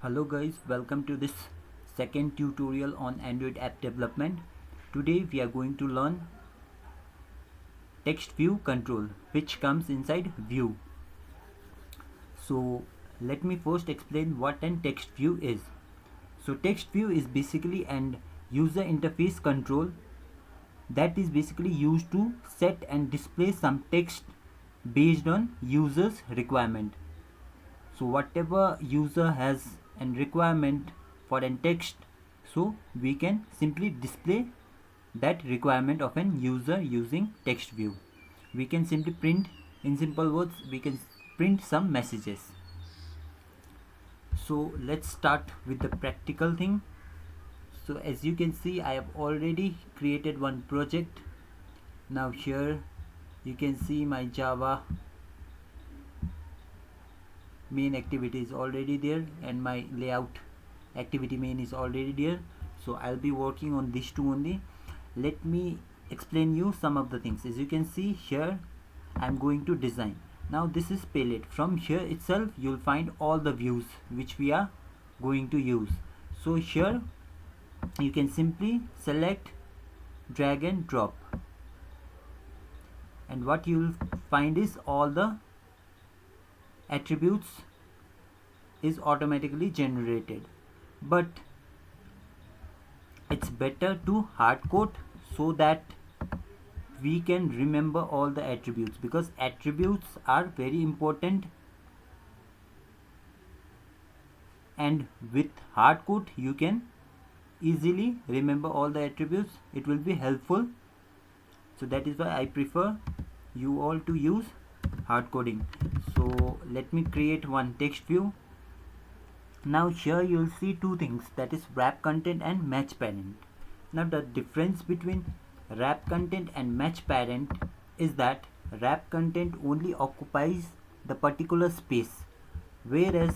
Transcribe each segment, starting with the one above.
Hello guys, welcome to this second tutorial on Android app development. Today we are going to learn TextView Control, which comes inside View. So let me first explain what an TextView is. So TextView is basically an user interface control that is basically used to set and display some text based on user's requirement. So whatever user has an requirement for an text, so we can simply display that requirement of an user using text view. We can simply print, in simple words, we can print some messages. So let's start with the practical thing. So as you can see, I have already created one project. Now here you can see my Java main activity is already there and my layout activity main is already there. So I'll be working on these two only. Let me explain you some of the things. As you can see here, I'm going to design. Now this is palette. From here itself you'll find all the views which we are going to use. So here you can simply select, drag and drop, and what you'll find is all the attributes is automatically generated, but it's better to hard code so that we can remember all the attributes, because attributes are very important, and with hard code you can easily remember all the attributes. It will be helpful, so that is why I prefer you all to use hard coding. So let me create one text view. Now here you'll see two things, that is wrap content and match parent. Now the difference between wrap content and match parent is that wrap content only occupies the particular space, whereas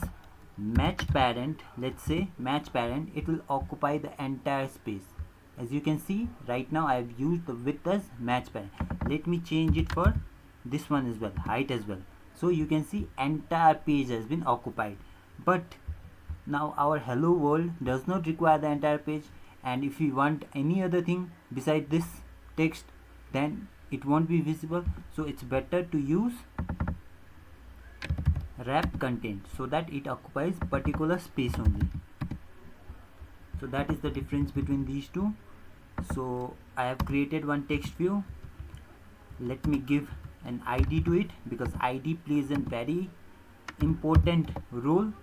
match parent, let's say match parent, it will occupy the entire space. As you can see right now I have used the width as match parent. Let me change it for this one as well, height as well. So you can see entire page has been occupied, but now our hello world does not require the entire page, and if we want any other thing beside this text, then it won't be visible. So it's better to use wrap content so that it occupies particular space only. So that is the difference between these two. So I have created one text view. Let me give an ID to it, because ID plays a very important role,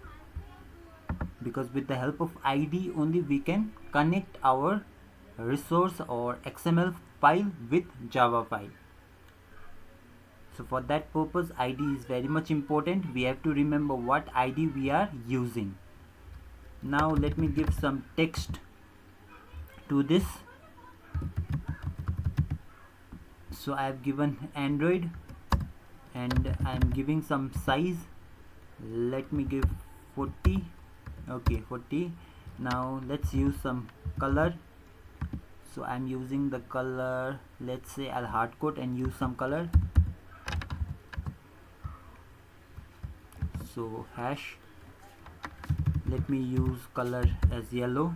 because with the help of ID only we can connect our resource or XML file with Java file. So for that purpose ID is very much important. We have to remember what ID we are using. Now let me give some text to this. So I have given Android and I am giving some size. Let me give 40. Okay, 40. Now let's use some color. So I'm using the color, let's say I'll hard code and use some color. So hash, let me use color as yellow.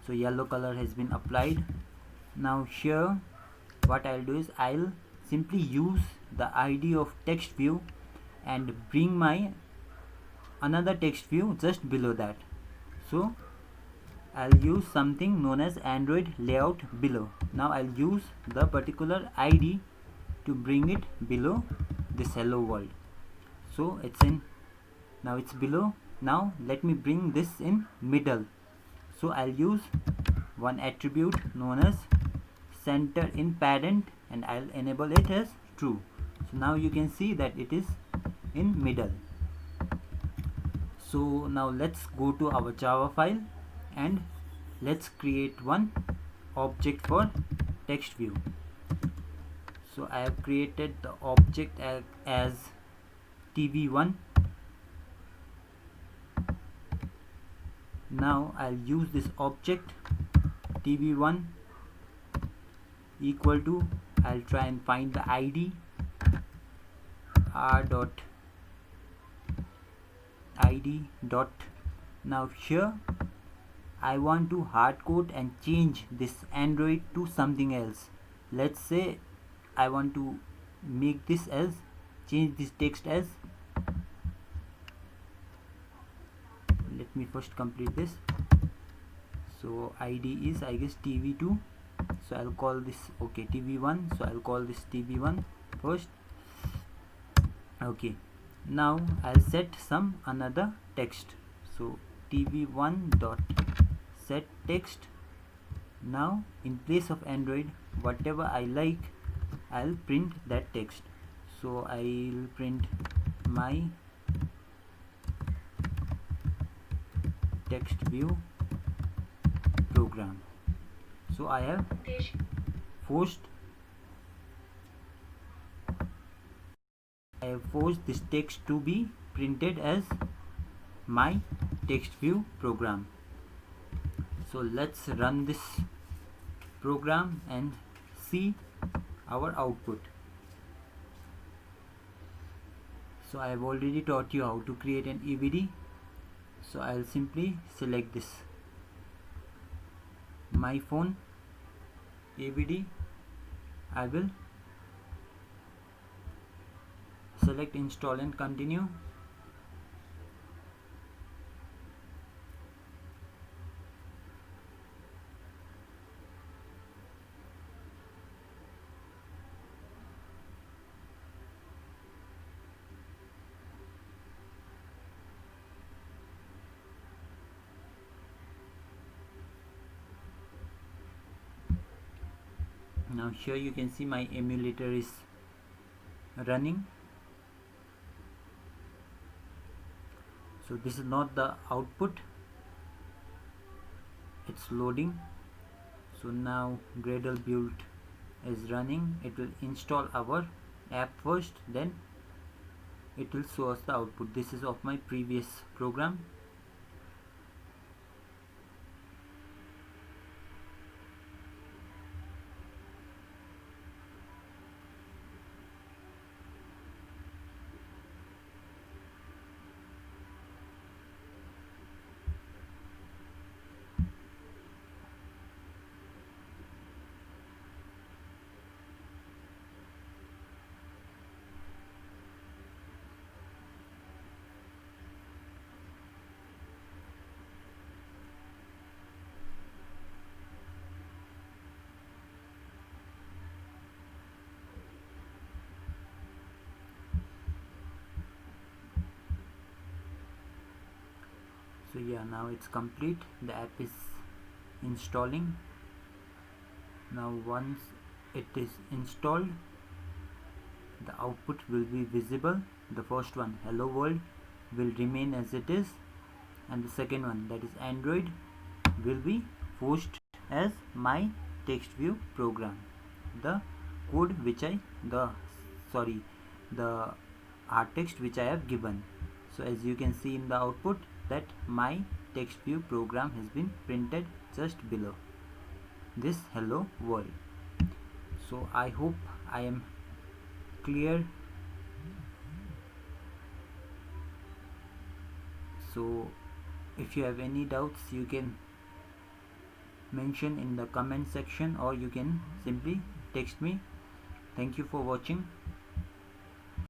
So yellow color has been applied. Now here what I'll do is I'll simply use the ID of text view and bring my another text view just below that. So I'll use something known as Android layout below. Now I'll use the particular ID to bring it below this hello world. So it's in, now it's below. Now let me bring this in middle. So I'll use one attribute known as center in parent and I'll enable it as true. So now you can see that it is in middle. So now let's go to our Java file and let's create one object for text view. So I have created the object as tv1. Now I'll use this object tv1 equal to, I'll try and find the ID r dot id dot Now here I want to hard code and change this Android to something else. Let's say I want to make this as, change this text as, let me first complete this. So ID is, I guess, TV2, so I'll call this, okay, TV1, so I'll call this TV1 first. Okay, now I'll set some another text, so TV1 dot set text. Now in place of Android, whatever I like, I'll print that text. So I'll print my TextView program. So I have forced this text to be printed as my TextView program. So let's run this program and see our output. So I have already taught you how to create an EVD. So I'll simply select this my phone EVD. I will select install and continue. Now here you can see my emulator is running. So this is not the output, it's loading. So now Gradle build is running. It will install our app first, then it will show us the output. This is of my previous program. So yeah, now it's complete. The app is installing. Now once it is installed, the output will be visible. The first one, hello world, will remain as it is, and the second one, that is Android, will be forced as my TextView program. The code which the hard text which I have given. So as you can see in the output, that my TextView program has been printed just below this hello world. So I hope I am clear. So if you have any doubts, you can mention in the comment section, or you can simply text me. Thank you for watching.